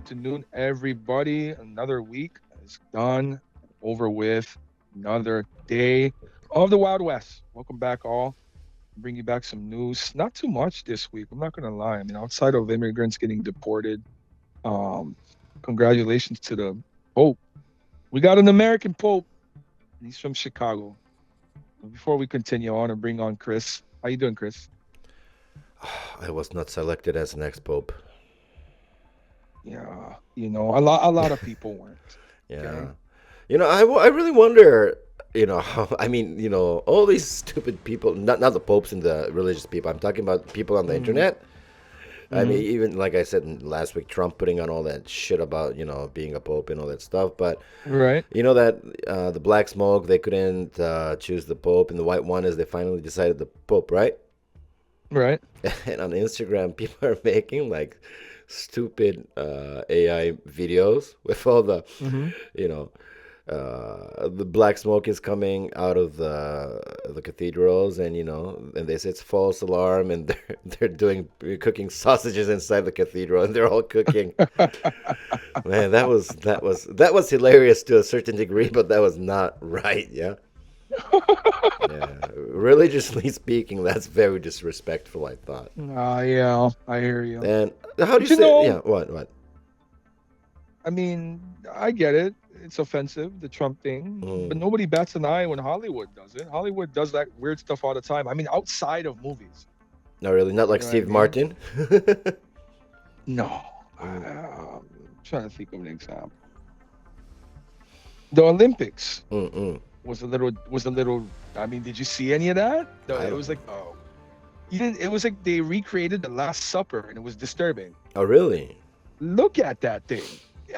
afternoon, everybody. Another week is done, over with. Another day of the Wild West. Welcome back, all. Bring you back some news. Not too much this week. I'm not gonna lie. I mean, outside of immigrants getting deported, um, congratulations to the Pope. We got an American Pope. He's from Chicago. Before we continue, I want to bring on Chris. How you doing, Chris? I was not selected as an ex-pope. Yeah, a lot of people weren't. Yeah. Okay. I really wonder, how, I mean, all these stupid people, not the popes and the religious people. I'm talking about people on the Mm-hmm. internet. I mean, Mm-hmm. even like I said last week, Trump putting on all that shit about, being a pope and all that stuff. But Right. you know that the black smoke, they couldn't choose the pope, and the white one is they finally decided the pope, right? Right. And on Instagram, people are making like stupid AI videos with all Mm-hmm. you know, the black smoke is coming out of the cathedrals, and and they say it's false alarm, and they're doing cooking sausages inside the cathedral, and they're all cooking. Man, that was hilarious to a certain degree, but that was not right. Yeah, yeah. Religiously speaking, that's very disrespectful, I thought. Yeah, I hear you. And how do you But you say? Yeah, know, what? I mean, I get it. It's offensive, the Trump thing, but Mm, nobody bats an eye when Hollywood does it. Hollywood does that weird stuff all the time. I mean, outside of movies. not really, not You like know what I Steve mean? Martin. No. Mm, Trying to think of an example. The Olympics mm. was a little. I mean, did you see any of that? No, I it don't. was like, oh, you didn't. It was like they recreated the Last Supper, and it was disturbing. Oh, really? Look at that thing.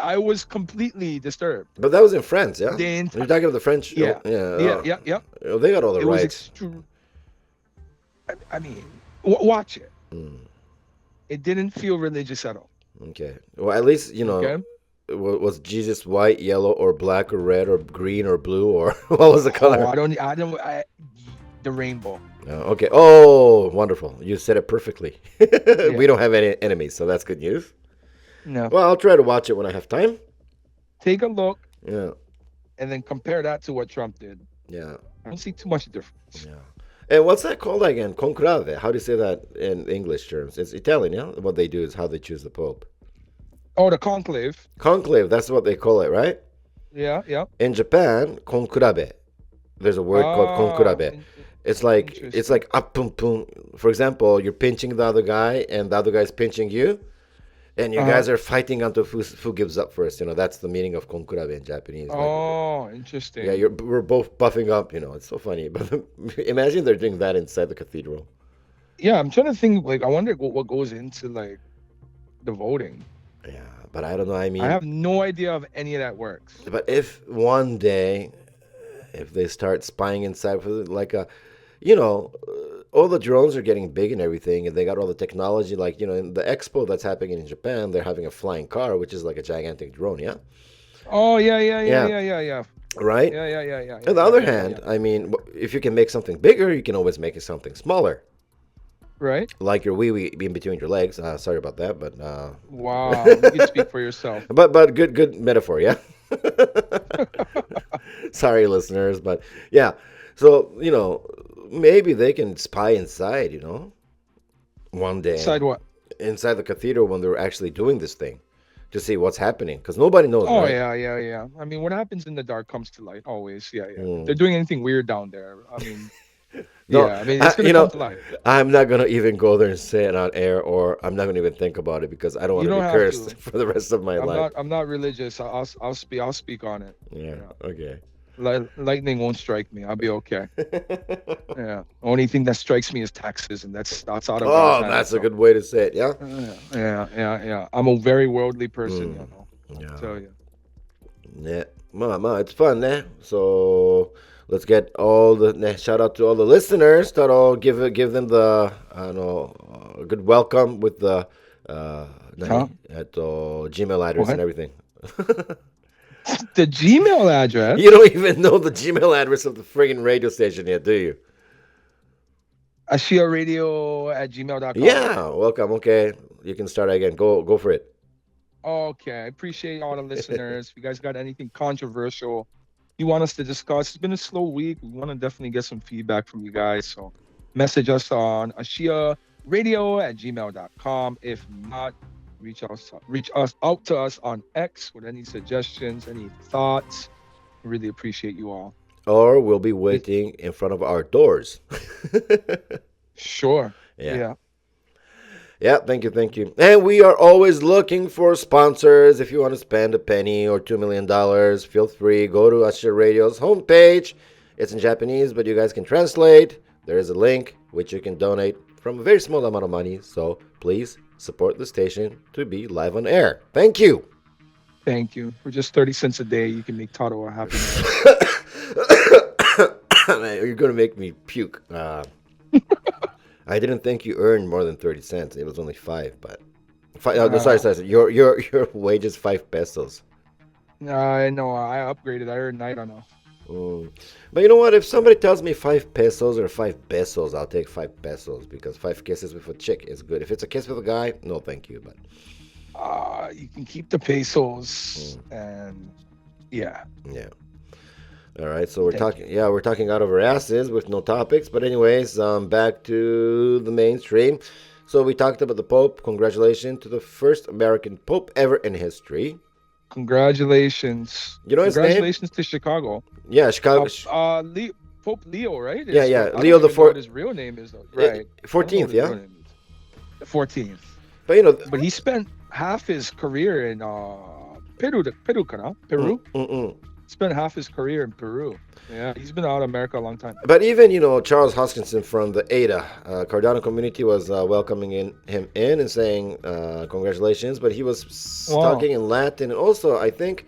I was completely disturbed. But that was in France, yeah. The You're entire, talking about the French. Oh, yeah, yeah. yeah, yeah, yeah. They got all the It was rights. extreme. I mean, watch it. Mm, It didn't feel religious at all. okay. Well, at least Okay. was Jesus white, yellow, or black, or red, or green, or blue, or what was the Oh, color? the rainbow. Okay. Oh, wonderful. You said it perfectly. We Yeah. don't have any enemies, so that's good news. No. Well, I'll try to watch it when I have time. Take a look Yeah. and then compare that to what Trump did. Yeah. I don't see too much difference. Yeah. And what's that called again? Conclave. How do you say that in English terms? It's Italian, yeah? What they do is how they choose the Pope. Oh, the conclave. Conclave, that's what they call it, right? Yeah, yeah. In Japan, conclave. There's a word called Ah, conclave. It's like interesting. up pum pum. For example, you're pinching the other guy and the other guy's pinching you, and you Uh-huh. guys are fighting until who gives up first. That's the meaning of conclave in Japanese. Like, Oh, yeah, interesting. we're both buffing up. It's so funny. But imagine they're doing that inside the cathedral. Yeah, I'm trying to think. Like, I wonder what goes into like the voting. Yeah, but I don't know. I I mean, have no idea of any of that works. but if one day, if they start spying inside for like you know, all the drones are getting big and everything, and they got all the technology. Like in the expo that's happening in Japan, they're having a flying car, which is like a gigantic drone. Yeah, Oh, yeah, yeah, yeah, yeah, yeah, yeah, yeah, right. yeah, yeah, yeah, yeah, On yeah, the yeah, other yeah, yeah, yeah. hand, I mean, if you can make something bigger, you can always make it something smaller, Right? like your wee wee in between your legs. Sorry about that, but Wow, you can speak for yourself. but good metaphor, yeah. Sorry, listeners, but yeah. So maybe they can spy inside. One day Inside what? inside the cathedral when they're actually doing this thing to see what's happening because nobody knows, Oh right? yeah, yeah, yeah. I mean, what happens in the dark comes to light always. Yeah, yeah. If they're Mm. doing anything weird down there, I mean, No, yeah, I mean, it's gonna you come know, to light. I'm not gonna even go there and say it on air, or I'm not gonna even think about it because I don't want You to be don't have cursed to. for the rest of my I'm life. not. I'm not religious. I'll speak on it. Yeah. Yeah. Okay. Lightning won't strike me. I'll be okay. Yeah. Only thing that strikes me is taxes, and that's out of God's Oh, hands. that's a So, good way to say it. Yeah. yeah, yeah, yeah, yeah. I'm a very worldly person. Mm. I'll Yeah. tell you. Yeah. It's fun, eh? So let's get all the shout out to all the listeners that all give them the I don't know a good welcome with the uh Huh? at Gmail address and What? everything. The Gmail You address, don't even know the Gmail address of the friggin' radio station yet, do you? AshiaRadio@gmail.com. Yeah, welcome. Okay, you can start again. Go for it. Okay, I appreciate all the listeners. If you guys got anything controversial you want us to discuss, it's been a slow week. We want to definitely get some feedback from you guys. So message us on ashia@gmail.com. If not, reach us out to us on X with any suggestions, any thoughts. Really appreciate you all. Or we'll be It, waiting in front of our doors. sure. Yeah. Yeah. Yeah, thank you, thank you. And we are always looking for sponsors. If you want to spend a penny or $2 million, feel free. Go to Asia Radio's homepage. It's in Japanese, but you guys can translate. There is a link which you can donate from a very small amount of money. So please support the station to be live on air. Thank you. Thank you. For just 30 cents a day, you can make Taro a happy man. You're going to make me puke. I didn't think you earned more than 30 cents. It was only 5, but sorry. Your wage is 5 pesos. I know. I upgraded. I earned night enough. But you know what? If somebody tells me 5 pesos or 5 pesos, I'll take 5 pesos because 5 kisses with a chick is good. If it's a kiss with a guy, no, thank you. But you can keep the pesos and yeah. All right, so we're talking out of our asses with no topics. But anyways, back to the mainstream. So we talked about the Pope. Congratulations to the first American Pope ever in history. Congratulations. You know his name? Congratulations to Chicago. Yeah, Chicago. Pope Leo, right? Yeah. Leo the 14th. His real name is though. Right. 14th, yeah. The 14th. But he spent half his career in Peru, Peru. Spent half his career in Peru. Yeah, he's been out of America a long time. But even, Charles Hoskinson from the ADA, Cardano community was welcoming him in and saying congratulations, but he was talking in Latin. And also, I think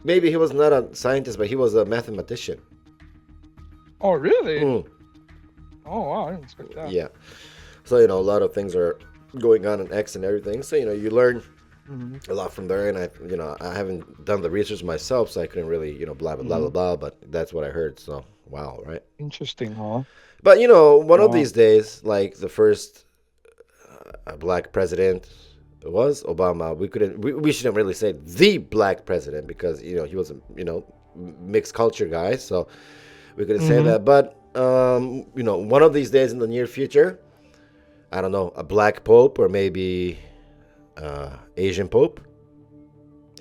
maybe he was not a scientist, but he was a mathematician. Oh, really? Oh, wow, I didn't expect that. Yeah. So, a lot of things are going on in X and everything. So, you learn a lot from there, and I haven't done the research myself, so I couldn't really blah blah blah. But that's what I heard. So wow, right? Interesting, huh? But one of these days, like the first black president was Obama. We shouldn't really say the black president because he was a mixed culture guy, so we couldn't say that. But one of these days in the near future, I don't know, a black pope or maybe Asian Pope.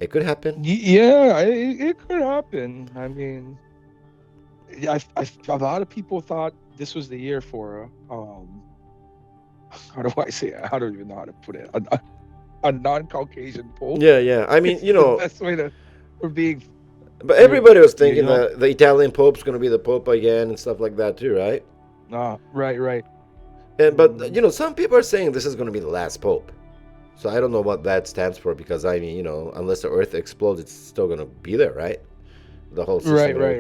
It could happen. Yeah, it could happen. I mean, a lot of people thought this was the year for how do I say it? I don't even know how to put it. A non-Caucasian Pope. Yeah. I mean, the best way for being. But everybody was thinking that the Italian Pope's going to be the Pope again and stuff like that too, right? Right. But some people are saying this is going to be the last Pope. So I don't know what that stands for because I mean, unless the Earth explodes, it's still gonna be there, right? The whole system. Right.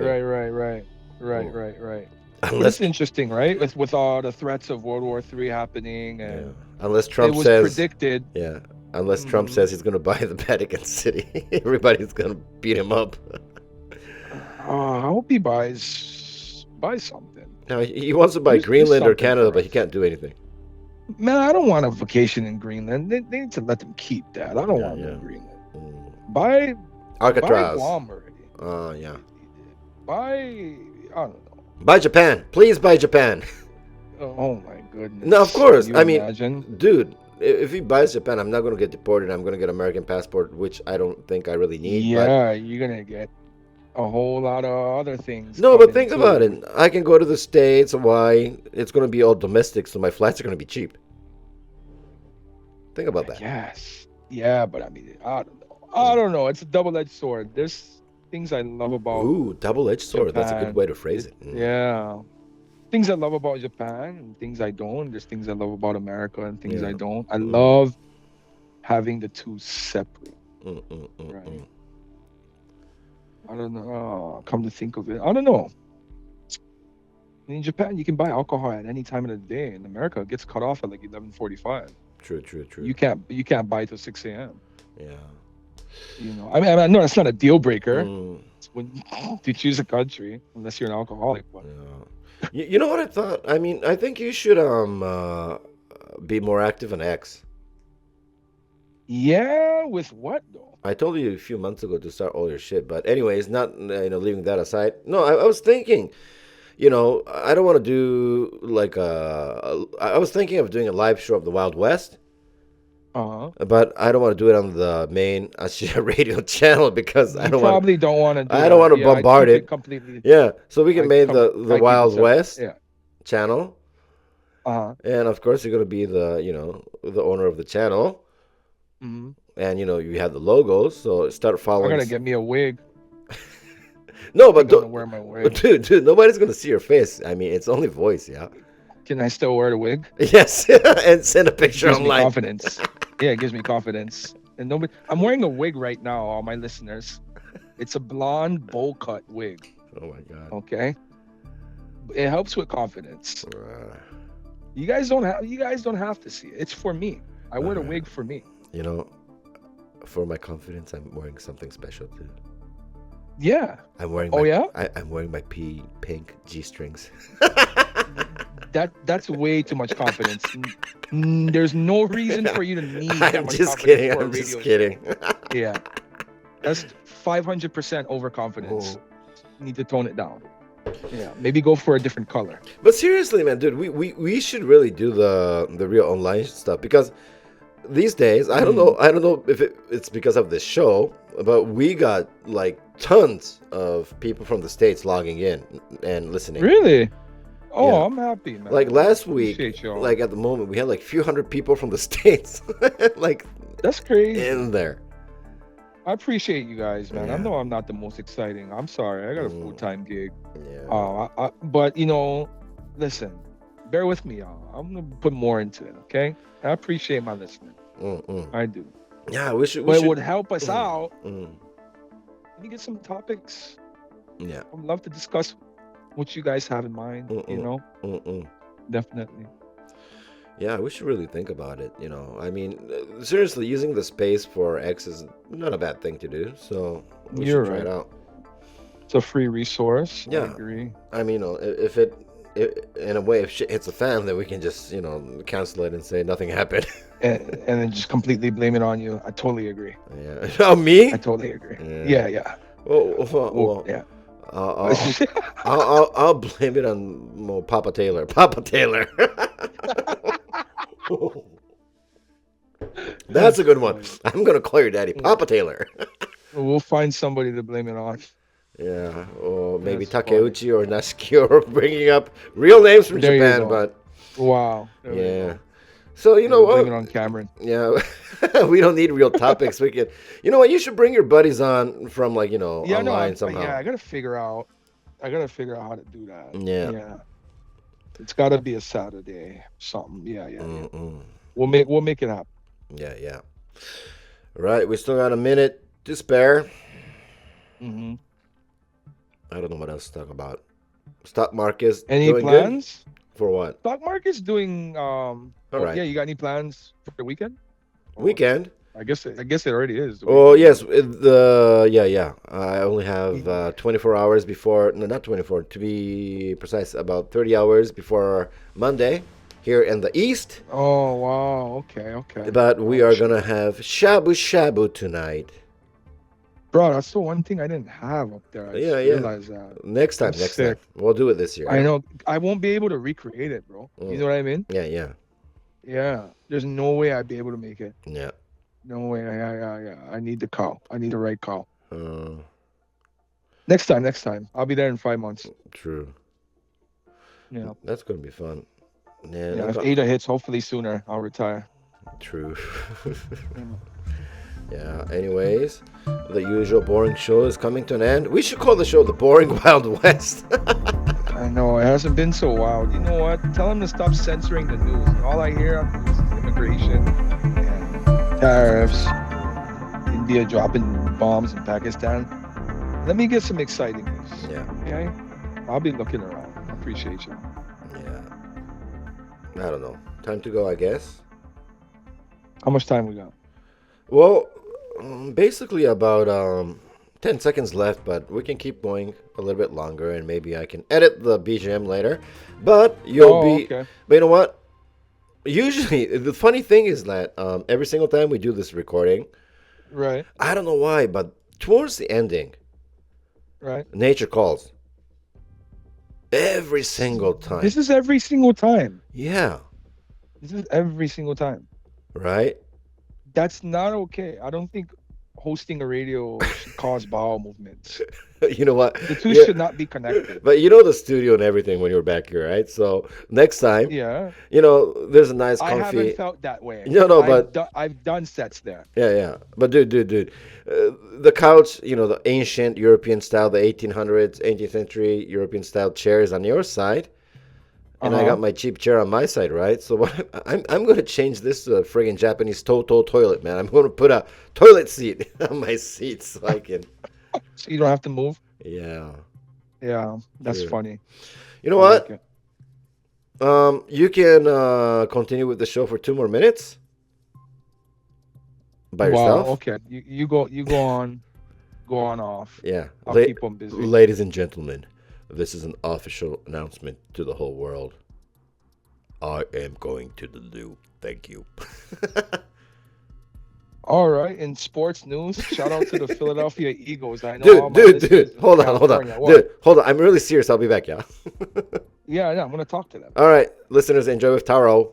That's interesting, right? With all the threats of World War III happening, and unless Trump it was says predicted. Yeah, unless Trump says he's gonna buy the Vatican City, everybody's gonna beat him up. I hope he buys something. No, he wants to buy Greenland or Canada, but he can't do anything. Man, I don't want a vacation in Greenland. They need to let them keep that. I don't want to go to Greenland. Buy Alcatraz. Buy Guam already. Yeah. I don't know. Buy Japan. Please buy Japan. Oh my goodness. No, of course. I mean, dude, if he buys Japan, I'm not going to get deported. I'm going to get American passport, which I don't think I really need. Yeah, you're going to get a whole lot of other things. No, but think about it. I can go to the States, Hawaii. It's going to be all domestic, so my flights are going to be cheap. Think about that. Yes. Yeah, but I mean, I don't know. It's a double-edged sword. There's things I love about. Ooh, double-edged sword. Japan. That's a good way to phrase it. Yeah. Things I love about Japan and things I don't. There's things I love about America and things I don't. I love having the two separate. Right. I don't know. Come to think of it, I don't know. In Japan, you can buy alcohol at any time of the day. In America, it gets cut off at like 11:45. True. You can't buy till 6 a.m. Yeah. I mean, I know that's not a deal breaker. It's when you choose a country, unless you're an alcoholic. But. Yeah. You know what I thought? I mean, I think you should be more active on X. Yeah, with what though? I told you a few months ago to start all your shit, but anyways, not leaving that aside. No, I was thinking, I don't want to do like I was thinking of doing a live show of the Wild West, Uh-huh. but I don't want to do it on the main Asia radio channel because You probably don't want to do I don't that. want to Yeah, I'd bombard keep it it. completely. Yeah, so we can make the I keep it Wild separate. West Yeah. channel, Uh-huh. and of course you're gonna be the owner of the channel, Hmm. and you have the logos. So start I following. gotta get me a wig. No, I'm but gonna don't, wear my wig. dude, nobody's gonna see your face. I mean, it's only voice, yeah. Can I still wear the wig? Yes, and send a It picture gives me online. confidence. Yeah, it gives me confidence. And nobody, I'm wearing a wig right now, all my listeners. It's a blonde bowl cut wig. Oh my god. Okay, it helps with confidence. Uh, You guys don't have to see it. It's for me. I wear the Uh. wig for me. you know, for my confidence, I'm wearing something special too. Yeah. I'm wearing. Oh, yeah? I'm wearing my pink G strings. That's way too much confidence. There's no reason for you to need that I'm much just confidence kidding. for a I'm radio just show. kidding. Yeah. That's 500% overconfidence. Oh. You need to tone it down. Yeah. Maybe go for a different color. But seriously, man, dude, we should really do the real online stuff because these days I don't know if it's because of this show, but we got like tons of people from the States logging in and listening. Really? Oh, Yeah. I'm happy, man. Like last week, Appreciate y'all. like at the moment, we had like few hundred people from the States, like That's crazy. in there. I appreciate you guys, man. I Yeah. know I'm not the most exciting. I'm sorry. I got a Mm. full-time gig. Yeah. But listen, bear with me, y'all. I'm gonna put more into it, okay? I appreciate my listening. Mm-mm. I do. Yeah, we should. But it would help us Mm. out. Mm. Let me get some topics. Yeah. I'd love to discuss what you guys have in mind. Mm-mm. Mm-mm. Definitely. Yeah, we should really think about it. I mean, seriously, using the space for X is not a bad thing to do. So we You're should try it right. out. It's a free resource. I Yeah. agree. I mean, if it, in a way, if shit hits the fan, then we can just, cancel it and say nothing happened. And then just completely blame it on you. I totally agree. Yeah. Oh, me? I totally agree. Yeah. Yeah. Well, Yeah. I'll blame it on Papa Taylor. Papa Taylor. That's a good one. I'm gonna call your daddy Papa Taylor. We'll find somebody to blame it on. Yeah, or maybe That's Takeuchi or Nashiki or bringing up real names from There you Japan, go. but Wow. There we yeah. go. So you know Blame it what? on Cameron. Yeah, we don't need real topics. We can, you know what? You should bring your buddies on from Yeah, no, online somehow. yeah, I gotta figure out how to do that. Yeah. Yeah. It's gotta be a Saturday, something. Yeah. Mm-mm. We'll make it happen. Yeah. Right, we still got a minute to spare. Hmm. I don't know what else to talk about. Stock market's Any doing plans? good? For what? Stock market's doing All right. Yeah, you got any plans for the weekend? Or- Weekend? I guess it already is. the Oh weekend. yes, yeah. I only have 24 hours before. No, not 24. To be precise, about 30 hours before Monday here in the east. Oh wow. Okay. But we are gonna have shabu shabu tonight. Bro, that's the one thing I didn't have up there. I just Yeah. realized that. Next time. Sick. We'll do it this year. I know I won't be able to recreate it, bro. You Mm. know what I mean? Yeah. Yeah. There's no way I'd be able to make it. Yeah. No way. Yeah. I need the call. I need the right call. Uh, Next time. I'll be there in 5 months. true. Yeah. That's gonna be fun. Yeah. Yeah. If Ada hits, hopefully sooner, I'll retire. True. Yeah. Anyways, the usual boring show is coming to an end. We should call the show the Boring Wild West. I know it hasn't been so wild. You know what? Tell them to stop censoring the news. All I hear on the news is immigration and tariffs, India dropping bombs in Pakistan. Let me get some exciting news. Yeah. Okay? I'll be looking around. I appreciate you. Yeah. I don't know. Time to go, I guess. How much time we got? Well, basically about 10 seconds left, but we can keep going a little bit longer, and maybe I can edit the BGM later. But you'll be. Okay. But you know what? Usually, the funny thing is that every single time we do this recording, Right. I don't know why, but towards the ending, Right. nature calls. Every single time. This is every single time. Yeah. This is every single time. Right? That's not okay. I don't think hosting a radio should cause bowel movements. You know what? The two Yeah. should not be connected. But you know the studio and everything when you're back here, right? So next time, Yeah. there's a nice I comfy. haven't felt that way. No, but I've done sets there. yeah. But dude, the couch, the ancient European style, the 1800s, 18th century European style chairs on your side, and I got my cheap chair on my side, right? So what I'm going to change this to a friggin' Japanese toilet, man. I'm going to put a toilet seat on my seat so I can. So you don't have to move. Yeah. Yeah, that's Dude. funny. You know I what? like it. You can continue with the show for 2 more minutes by yourself. Wow. Okay. You go on. Go on off. Yeah. I'll keep them busy. Ladies and gentlemen, this is an official announcement to the whole world. I am going to the loo. Thank you. All right. In sports news, shout out to the Philadelphia Eagles. I know all my Dude, listeners in hold on. California. What? Dude, hold on. I'm really serious. I'll be back, yeah. Yeah, I'm gonna talk to them. All right, listeners, enjoy with Taro.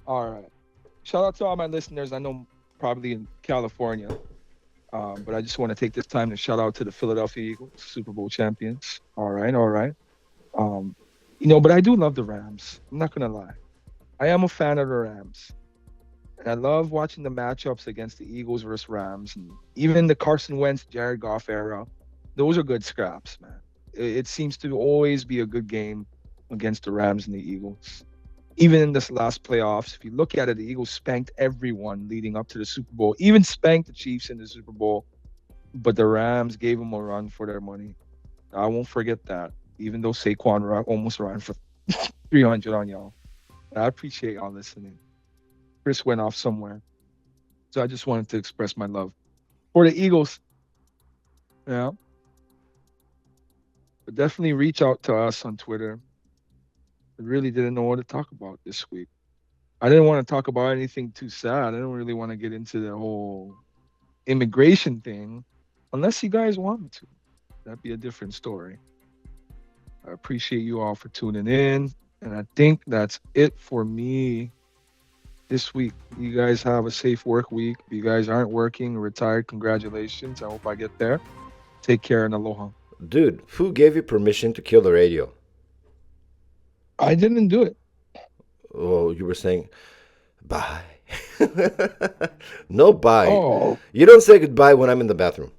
All right. Shout out to all my listeners. I know probably in California, but I just want to take this time to shout out to the Philadelphia Eagles, Super Bowl champions. All right. But I do love the Rams. I'm not gonna lie. I am a fan of the Rams. And I love watching the matchups against the Eagles versus Rams, and even the Carson Wentz, Jared Goff era. Those are good scraps, man. It seems to always be a good game against the Rams and the Eagles. Even in this last playoffs, if you look at it, the Eagles spanked everyone leading up to the Super Bowl, even spanked the Chiefs in the Super Bowl. But the Rams gave them a run for their money. I won't forget that, even though Saquon almost ran for 300 on y'all. I appreciate y'all listening. Chris went off somewhere. So I just wanted to express my love for the Eagles. Yeah. But definitely reach out to us on Twitter. I really didn't know what to talk about this week. I didn't want to talk about anything too sad. I don't really want to get into the whole immigration thing unless you guys want to. That'd be a different story. I appreciate you all for tuning in. And I think that's it for me this week. You guys have a safe work week. If you guys aren't working or retired, congratulations. I hope I get there. Take care and aloha. Dude, who gave you permission to kill the radio? I didn't do it. Oh, you were saying bye. No bye. Oh, You don't say goodbye when I'm in the bathroom.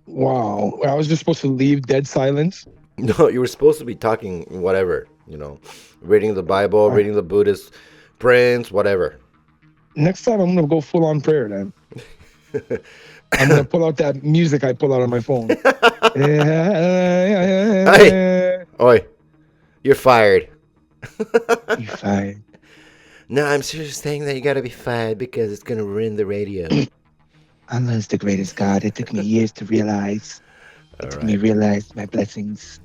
wow. I was just supposed to leave dead silence. No, you were supposed to be talking whatever, reading the Bible, reading the Buddhist prints, whatever. Next time I'm gonna go full on prayer then. I'm gonna pull out that music I pull out on my phone. Hey, oi, you're fired. You fine. No, I'm just saying that you gotta be fired because it's gonna ruin the radio. Allah's the greatest God. It took me years to realize. It took me to realize my blessings.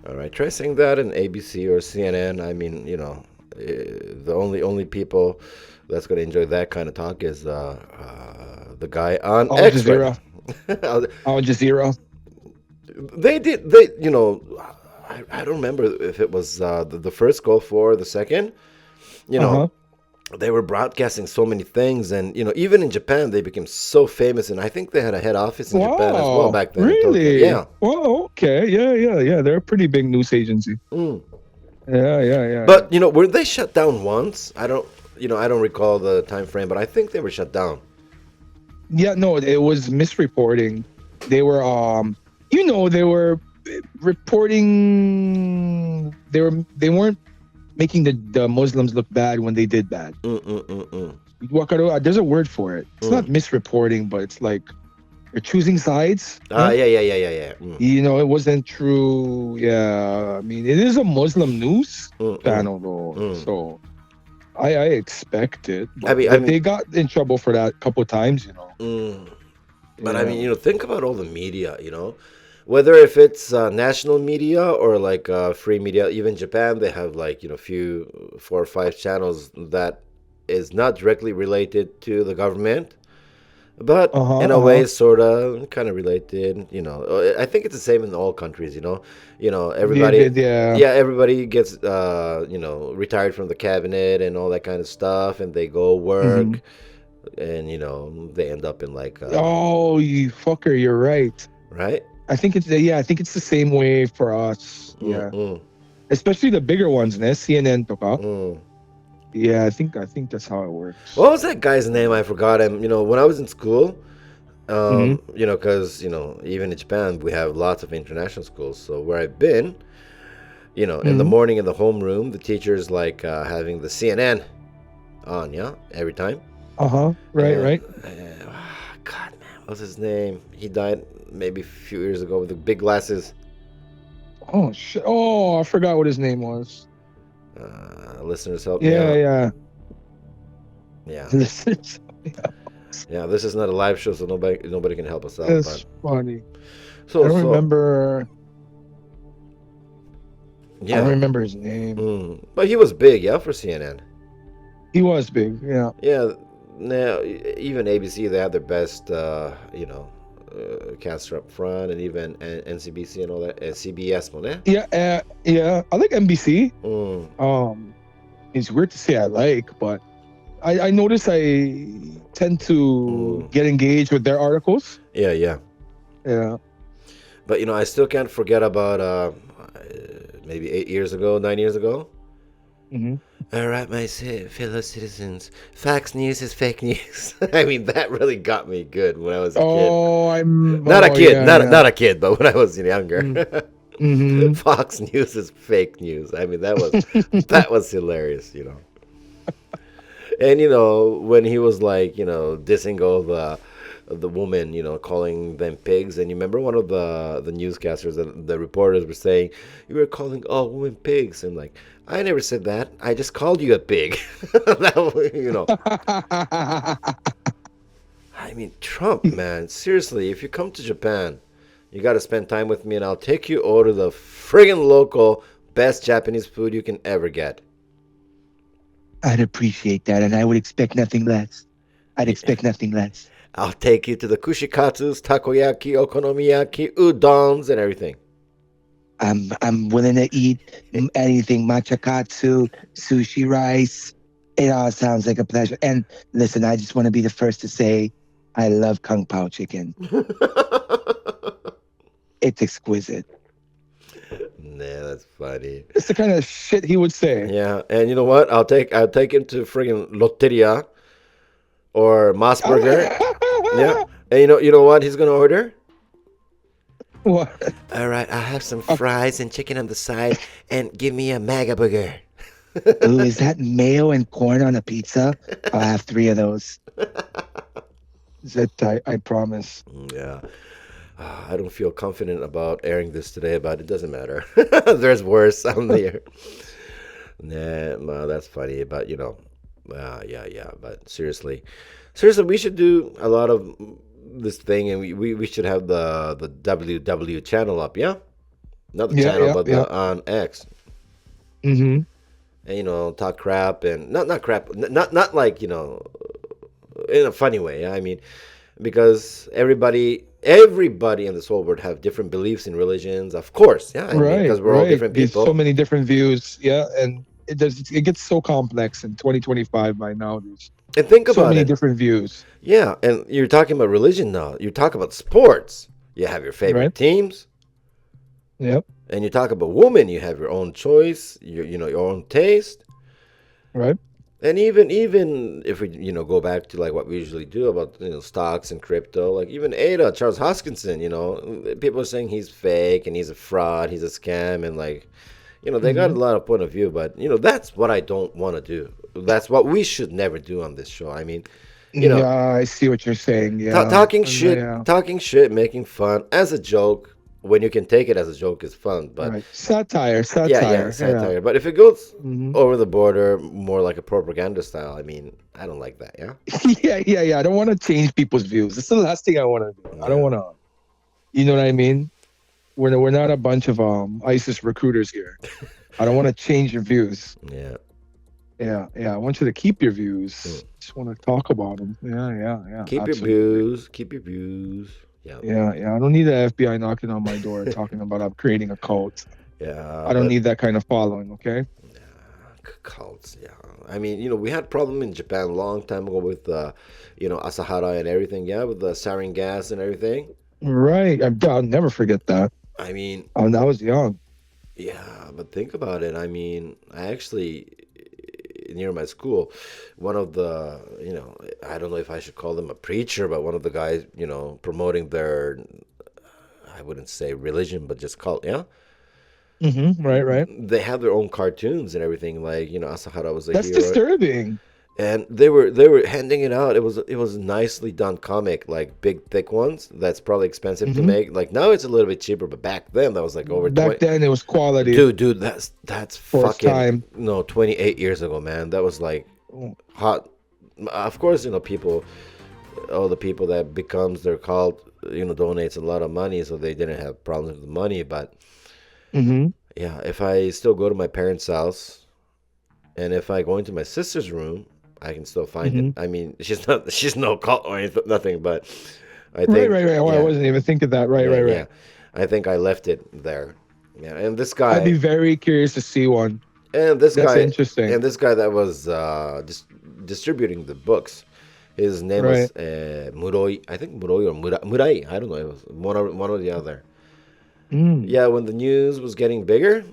All right, try saying that in ABC or CNN. I mean, the only people that's gonna enjoy that kind of talk is the guy on Al X. Jazeera. Right? Al Jazeera. They I don't remember if it was the first Gulf War or the second. They were broadcasting so many things, and even in Japan they became so famous, and I think they had a head office in Japan as well back then. Really? Yeah. Well, okay. Yeah. They're a pretty big news agency. Yeah. But were they shut down once? I don't recall the time frame, but I think they were shut down. Yeah, no, it was misreporting. They were they were reporting they weren't making the Muslims look bad when they did bad. There's a word for it. It's not misreporting, but it's like you're choosing sides. Yeah. It wasn't true. Yeah, I mean, it is a Muslim news channel though, so I expect it. But they got in trouble for that a couple of times. But I mean, think about all the media. whether if it's national media or like free media, even Japan, they have like, few 4 or 5 channels that is not directly related to the government, but Uh-huh, in a way, uh-huh. sort of, kind of related. I think it's the same in all countries. Everybody, Yeah. yeah, everybody gets retired from the cabinet and all that kind of stuff, and they go Hmm. work, and they end up in like Oh, you fucker, you're right. right. I think it's the same way for us. Yeah. Mm-mm. Especially the bigger ones, ne? CNN とか. Mm. Yeah, I think that's how it What works. was that guy's name? I forgot him. When I was in school, Hmm. because even in Japan we have lots of international schools. So where I've been, in the Hmm. morning in the homeroom, the teacher's like having the CNN on, yeah, every time. Uh-huh. Right, And right. God, man, what was his name? He died maybe a few years ago with the big glasses. Oh shit. Oh, I forgot what his name was. Listeners, help me Yeah, out. yeah. Yeah, This is yeah. This is not a live show, so nobody can help us out. But it's funny. I so don't so remember I don't yeah. remember his name. But he was big, yeah, for CNN. He was big, yeah. Yeah, now even ABC, they have their best, caster up front, and even NCBC and all that, CBS, mo ne? Yeah, yeah. I like NBC. Mm, It's weird to say I like, but I notice I tend to mm. get engaged with their articles. Yeah, yeah. Yeah. But I still can't forget about maybe 8 years ago, 9 years ago. Hmm. All right, my fellow citizens, Fox News is fake news. I mean, that really got me good when I was a kid. Not a Oh kid, yeah, yeah. not a kid, but when I was younger. Mm-hmm. Fox News is fake news. I mean, that was hilarious. And when he was like, dissing all the woman, calling them pigs. And you remember one of the newscasters, the reporters were saying, you were calling all women pigs. And like, I never said that. I just called you a pig. I mean, Trump, man. Seriously, if you come to Japan, you got to spend time with me, and I'll take you over to the friggin' local best Japanese food you can ever get. I'd appreciate that, and I would expect nothing less. I'd Yeah. expect nothing less. I'll take you to the kushikatsus, takoyaki, okonomiyaki, udons, and everything. I'm willing to eat anything, machakatsu, sushi rice. It all sounds like a pleasure. And listen, I just want to be the first to say I love Kung Pao chicken. It's exquisite. Nah, that's funny. It's the kind of shit he would say. Yeah, and you know what? I'll take him to friggin' Lotteria or Mossburger. Yeah, and you know what he's gonna order? What? All right, I'll have some fries and chicken on the side, and give me a MAGA burger. Ooh, is that mayo and corn on a pizza? I'll have 3 of those. That I promise. Yeah. I don't feel confident about airing this today, but it doesn't matter. There's worse on the air. Nah, well, that's funny, but yeah. But seriously, we should do a lot of this thing, and we should have the WW channel up, yeah, not the Yeah, channel, yeah, but yeah. the on X, Mm-hmm. and talk crap and not crap, not like in a funny way. Yeah? I mean, because everybody in this whole world have different beliefs in religions, of course. Yeah, I mean, Right, because we're all right. different There's so people. many different views. Yeah, and it gets so complex in 2025 by now. There's And think so about many it. different views. Yeah, and you're talking about religion now. You talk about sports. You have your favorite Right. teams, Yep. and you talk about women. You have your own choice. Your own taste. Right. And even if we go back to like what we usually do about stocks and crypto, like even Ada Charles Hoskinson, people are saying he's fake and he's a fraud, he's a scam, and like they got a Mm-hmm. lot of point of view, but that's what I don't want to do. That's what we should never do on this show. I mean, you know, Yeah, I see what you're saying. Yeah. talking Yeah. shit, making fun as a joke when you can take it as a joke is fun, but Right. Satire. yeah, Yeah. satire. But if it goes Mm-hmm. over the border, more like a propaganda style, I mean, I don't like that. Yeah. Yeah. I don't want to change people's views. It's the last thing I want to do. I don't Yeah. want to. You know what I mean? we're not a bunch of ISIS recruiters here. I don't want to change your views. Yeah. Yeah. I want you to keep your views. Just want to talk about them. Yeah. Keep absolutely. your views. Keep your views. Yeah. Yeah. I don't need the FBI knocking on my door talking about I'm creating a cult. Yeah. I don't need that kind of following. Okay. Cults. Yeah. I mean, we had problem in Japan a long time ago with Asahara and everything. Yeah, with the sarin gas and everything. Right. I'll never forget that. I mean, I was young. yeah, but think about it. I mean, I actually, near my school, one of the, I don't know if I should call them a preacher, but one of the guys, promoting their, I wouldn't say religion, but just cult, yeah? Mm-hmm. Right. They have their own cartoons and everything. Like, Asahara was a That's hero. disturbing. And they were handing it out. It was nicely done comic, like big thick ones. That's probably expensive to make. Like now it's a little bit cheaper, but back then that was like over. Back then it was quality. Dude, that's For its fucking time. no 28 years ago, man. That was like hot. Of course, people, all the people that becomes their cult, donates a lot of money, so they didn't have problems with the money. But yeah, if I still go to my parents' house, and if I go into my sister's room, I can still find it. I mean, she's no cult or anything, nothing, but I think Right. Oh, I wasn't even thinking that. Right. yeah, I think I left it there. Yeah, and this guy, I'd be very curious to see one. and this That's guy, interesting. and this guy that was distributing the books, his name was Muroi. I think Muroi or Murai. I don't know. It was one or the other. Yeah, when the news was getting bigger,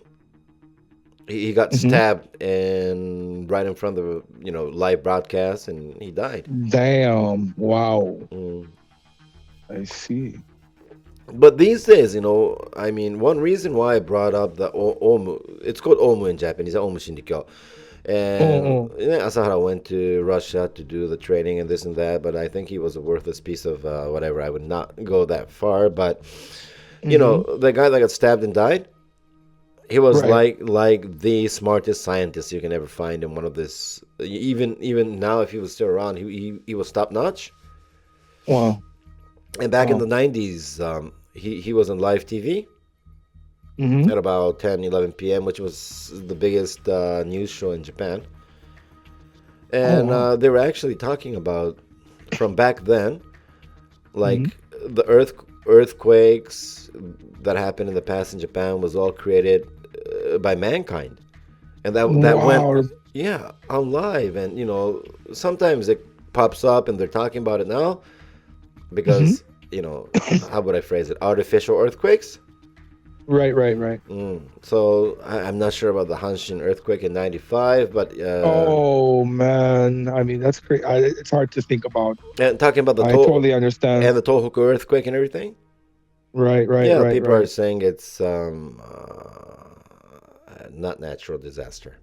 he got stabbed and right in front of live broadcast, and he died. Damn. Wow. I see. But these days, I mean, one reason why I brought up the Omu, it's called Omu in Japanese, Omu Shindikyo. And Asahara went to Russia to do the training and this and that, but I think he was a worthless piece of whatever. I would not go that far, but the guy that got stabbed and died, he was like the smartest scientist you can ever find in one of this. Even now, if he was still around, he was top notch. Wow. And back in the 90s, he was on live TV at about 10, 11 p.m., which was the biggest news show in Japan. And they were actually talking about, from back then, like the earthquakes that happened in the past in Japan was all created by mankind. And that went, on live. And, sometimes it pops up and they're talking about it now. Because, how would I phrase it? Artificial earthquakes? Right. So I'm not sure about the Hanshin earthquake in 95, but... oh, man. I mean, that's crazy. It's hard to think about. And talking about I totally understand. And the Tohoku earthquake and everything? Right. Yeah, people are saying it's not natural disaster.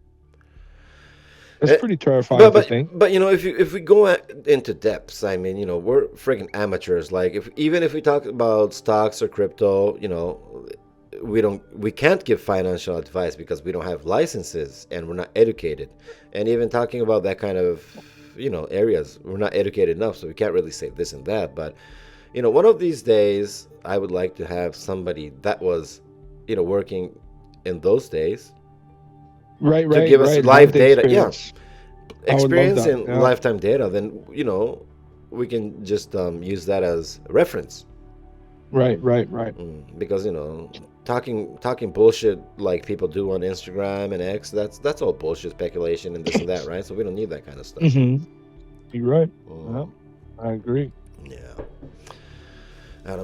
It's pretty terrifying to think. But if we go into depths, I mean, we're freaking amateurs. Like even if we talk about stocks or crypto, we can't give financial advice because we don't have licenses and we're not educated. And even talking about that kind of areas, we're not educated enough, so we can't really say this and that. But one of these days, I would like to have somebody that was working in those days. Right. To give us live data, experience. Experience and lifetime data. Then we can just use that as reference. Right. Because talking bullshit like people do on Instagram and X, that's all bullshit, speculation and this and that, right? So we don't need that kind of stuff. You're right. Yeah, I agree. Yeah. I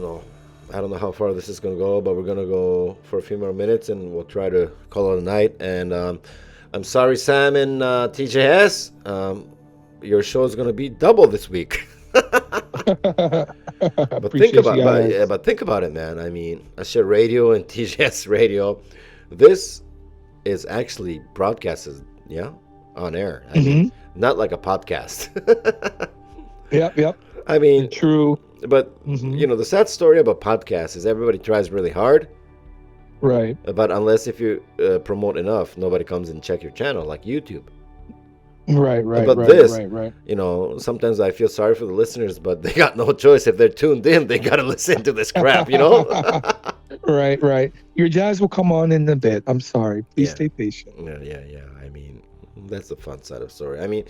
don't know how far this is going to go, but we're going to go for a few more minutes and we'll try to call it a night. And I'm sorry, Sam and TJS. Your show is going to be double this week. But think about it, man. I mean, Asia Radio and TJS Radio, this is actually broadcasted, on air. I mean, not like a podcast. Yep. I mean, true. But the sad story about podcasts is everybody tries really hard, right? But unless if you promote enough, nobody comes and check your channel like YouTube. Right. But this, sometimes I feel sorry for the listeners, but they got no choice. If they're tuned in, they gotta listen to this crap, Right. Your jazz will come on in a bit. I'm sorry. Please Yeah. stay patient. Yeah. I mean, that's the fun side of the story. I mean,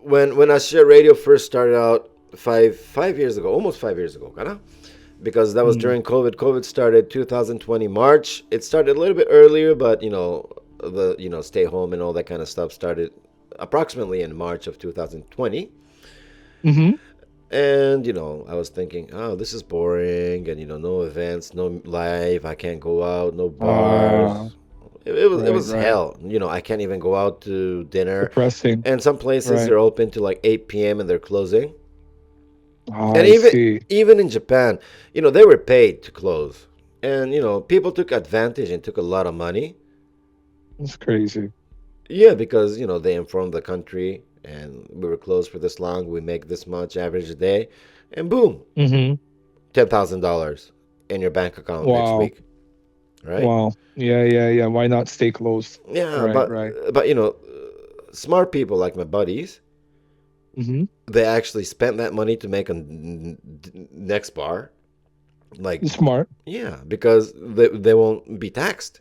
when Asia Radio first started out 5 years ago, almost 5 years ago, kind of, because that was during COVID. COVID started 2020 March. It started a little bit earlier, but the stay home and all that kind of stuff started approximately in March of 2020. Mm-hmm. And I was thinking, oh, this is boring, and no events, no live. I can't go out, no bars. It was right. hell. I can't even go out to dinner. Depressing. And some places Right. they're open to like 8 p.m. and they're closing. Oh, And I see. even in Japan, they were paid to close. And people took advantage and took a lot of money. It's crazy. Yeah, because they informed the country, and we were closed for this long. We make this much average a day, and boom, Mm-hmm. $10,000 in your bank account next Wow. week, right? Wow. Yeah. Why not stay closed? Yeah, Right. but smart people like my buddies, Mm-hmm. they actually spent that money to make a next bar, like Smart. yeah, because they won't be taxed.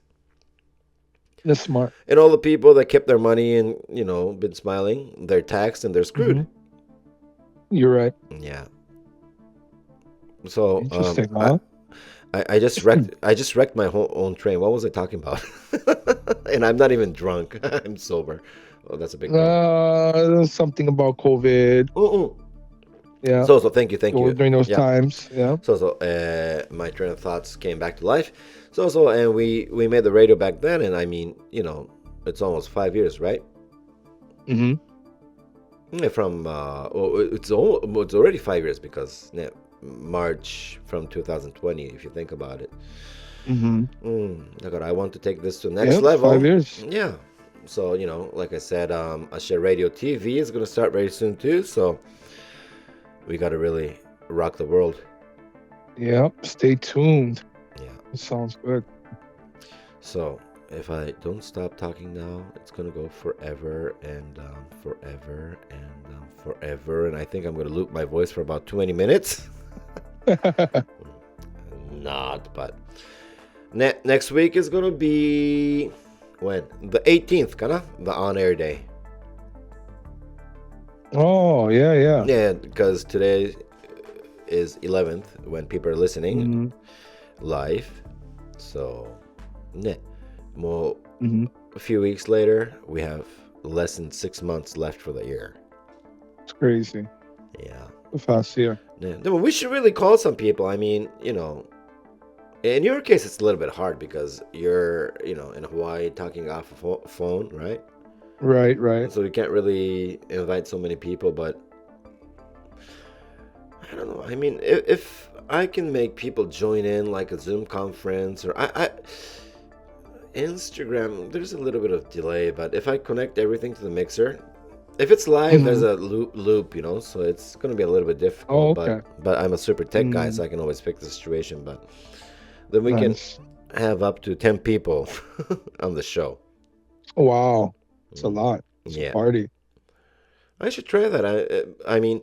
That's smart. And all the people that kept their money and been smiling, they're taxed and they're screwed. Mm-hmm. You're right. Yeah. So Interesting, huh? I just wrecked my own train. What was I talking about? And I'm not even drunk. I'm sober. Oh, that's a big thing. Something about COVID. Yeah. So thank you. During those Yeah. times. Yeah. So my train of thoughts came back to life. And we made the radio back then, and I mean, it's almost 5 years, right? Mm-hmm. From it's already 5 years because March from 2020, if you think about it. Mm-hmm. I want to take this to the next Yep, level. 5 years. Yeah. So like I said, Asia Radio TV is going to start very soon too. So we got to really rock the world. Yep. Stay tuned. Yeah. It sounds good. So if I don't stop talking now, it's going to go forever and forever and forever. And I think I'm going to loop my voice for about 20 minutes. Not, but next week is going to be when? The 18th, the on-air day. Oh, yeah. Yeah, because today is 11th when people are listening Mm-hmm. live. So, more Mm-hmm. a few weeks later, we have less than 6 months left for the year. It's crazy. Yeah. Fast here. Yeah. No, we should really call some people. I mean, in your case, it's a little bit hard because you're, in Hawaii talking off a phone, right? Right. So you can't really invite so many people, but I don't know. I mean, if I can make people join in like a Zoom conference or Instagram, there's a little bit of delay, but if I connect everything to the mixer, if it's live, there's a loop, so it's going to be a little bit difficult. Oh, okay. But I'm a super tech guy, so I can always fix the situation. But then we Nice. can have up to 10 people on the show. Wow. It's a lot. It's Yeah. a party. I should try that. I mean,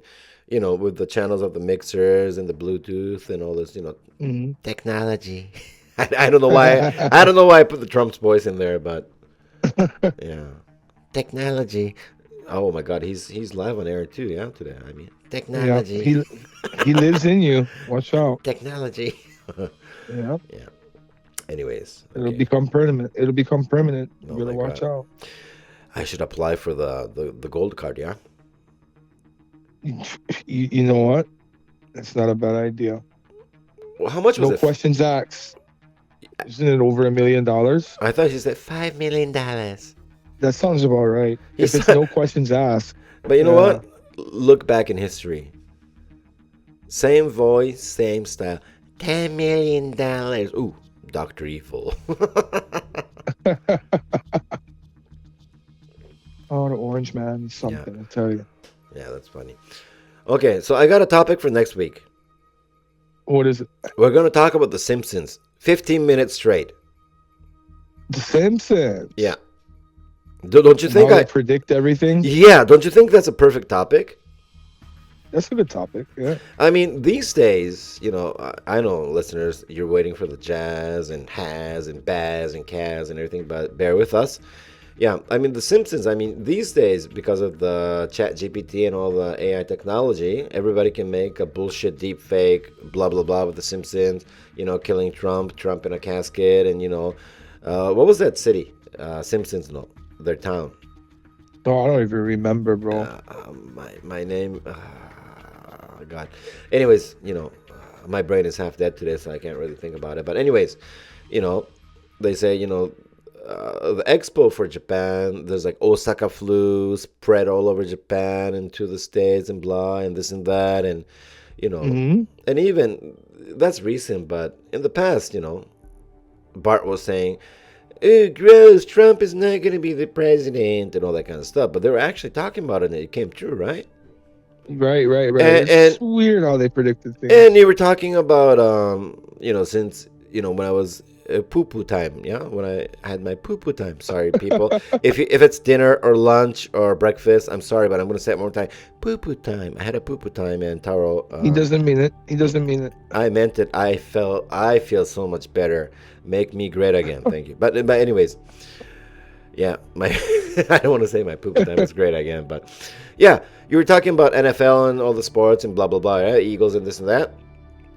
with the channels of the mixers and the Bluetooth and all this, Mm-hmm. technology. I don't know why. I don't know why I put the Trump's voice in there, but yeah, technology. Oh my God, he's live on air too. Yeah, today. I mean, technology. Yeah. He lives in you. Watch out. Technology. Yeah. Yeah. Anyways, It'll okay. become permanent. You Oh gotta my watch God. out. I should apply for the gold card. Yeah. You know what? That's not a bad idea. Well, how much was No it? questions asked. Isn't it over $1 million? I thought you said $5 million. That sounds about right. He If it's said- no questions asked. But you know Yeah. what? Look back in history. Same voice, same style. $10 million. Ooh, Dr. Evil. Oh, the Orange Man is something, I tell you. Yeah, that's funny. Okay, so I got a topic for next week. What is it? We're going to talk about The Simpsons. 15 minutes straight. The Simpsons. Yeah. Don't you And think how they predict everything? Yeah, don't you think that's a perfect topic? That's a good topic. Yeah. I mean, these days, I know listeners, you're waiting for the jazz and has and baz and cas and everything, but bear with us. Yeah, I mean, The Simpsons, I mean, these days, because of the chat GPT and all the AI technology, everybody can make a bullshit deep fake, blah, blah, blah, with The Simpsons, killing Trump in a casket, and, what was that city? Simpsons, no, their town. No, I don't even remember, bro. My name, God. Anyways, my brain is half dead today, so I can't really think about it. But anyways, they say, the expo for Japan, there's like Osaka flu spread all over Japan and to the States and blah and this and that. And, and even that's recent, but in the past, Bart was saying, "Oh, gross, Trump is not going to be the president," and all that kind of stuff. But they were actually talking about it, and it came true, right? Right. And It's weird how they predicted things. And you were talking about, since, when I was poo-poo time, yeah? When I had my poo-poo time. Sorry, people. if it's dinner or lunch or breakfast, I'm sorry, but I'm going to say it one more time. Poo-poo time. I had a poo-poo time, and Taro... He doesn't mean it. I meant it. I feel so much better. Make me great again. Thank you. But anyways, yeah, I don't want to say my poo-poo time is great again, but yeah, you were talking about NFL and all the sports and blah, blah, blah, right? Eagles and this and that.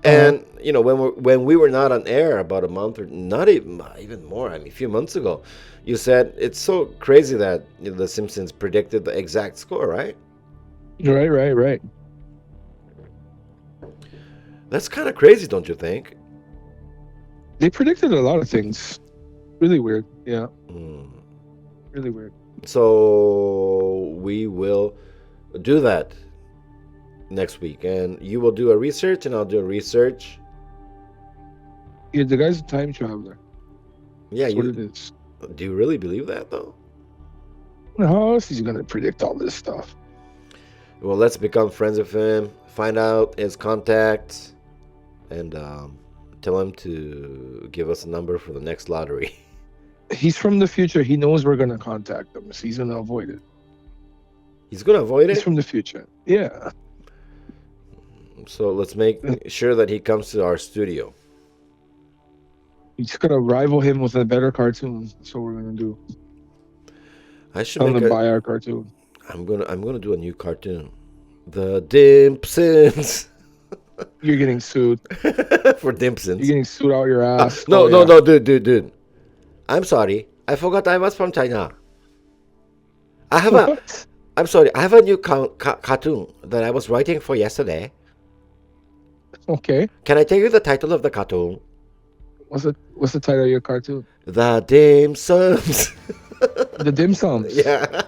And, when we were not on air about a month or not even more, I mean, a few months ago, you said it's so crazy that The Simpsons predicted the exact score, right? Right. That's kind of crazy, don't you think? They predicted a lot of things. Really weird. Yeah. Really weird. So we will do that next week, and you will do a research and I'll do a research. Yeah, the guy's a time traveler. Yeah, That's what it is. Do you really believe that, though? How else is he gonna predict all this stuff? Well, let's become friends with him, find out his contacts, and tell him to give us a number for the next lottery. He's from the future. He knows we're gonna contact him, so he's gonna avoid it. He's gonna avoid it? He's from the future. Yeah. So let's make sure that he comes to our studio. He's just gonna rival him with a better cartoon. That's what we're gonna do. I should Tell him to buy our cartoon. I'm gonna do a new cartoon. The Dimpsons. You're getting sued. For Dimpsons. You're getting sued out your ass. No, dude. I'm sorry. I forgot I was from China. I have I'm sorry. I have a new cartoon that I was writing for yesterday. Okay. Can I tell you the title of the cartoon? What's the title of your cartoon? The Dim Sums. The Dim Sums. Yeah.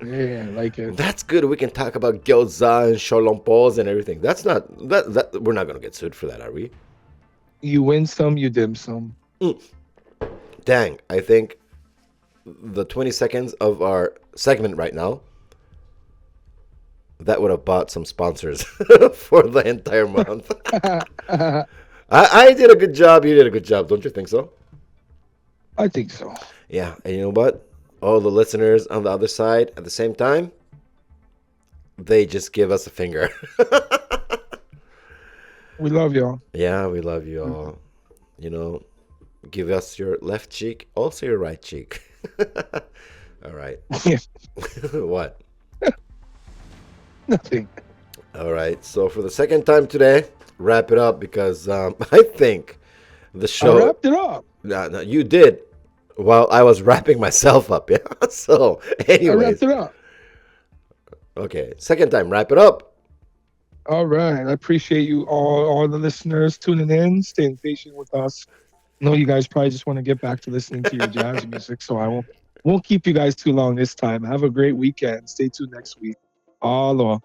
Yeah, I like it. That's good. We can talk about gyoza and sholompos and everything. That's not that we're not gonna get sued for that, are we? You win some, you dim some. Dang, I think the 20 seconds of our segment right now, that would have bought some sponsors for the entire month. I did a good job. You did a good job. Don't you think so? I think so. Yeah. And you know what? All the listeners on the other side at the same time, they just give us a finger. We love y'all. Yeah, we love you all. Give us your left cheek, also your right cheek. All right. What? Nothing. All right. So for the second time today, wrap it up because I think the show. I wrapped it up. No, you did. While I was wrapping myself up. Yeah. So, anyways. I wrapped it up. Okay. Second time, wrap it up. All right. I appreciate you all the listeners tuning in, staying patient with us. I know you guys probably just want to get back to listening to your jazz music, so I won't keep you guys too long this time. Have a great weekend. Stay tuned next week. Aloha.